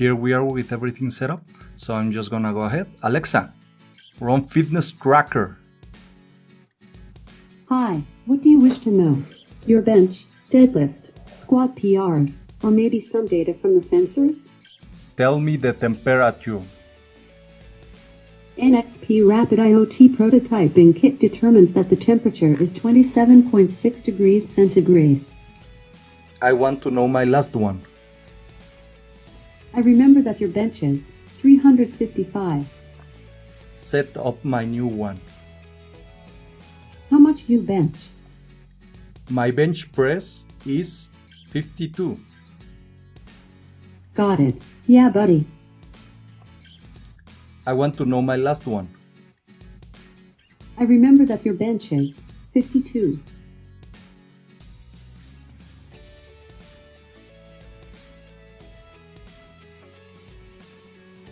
here we are with everything set up. So I'm just gonna go ahead. Alexa, run fitness tracker. Hi, what do you wish to know? Your bench, deadlift, squat PRs, or maybe some data from the sensors? Tell me the temperature. NXP Rapid IoT prototyping kit determines that the temperature is 27.6 degrees centigrade. I want to know my last one. I remember that your bench is 355. Set up my new one. How much you bench? My bench press is 52. Got it. Yeah, buddy. I want to know my last one. I remember that your bench is 52.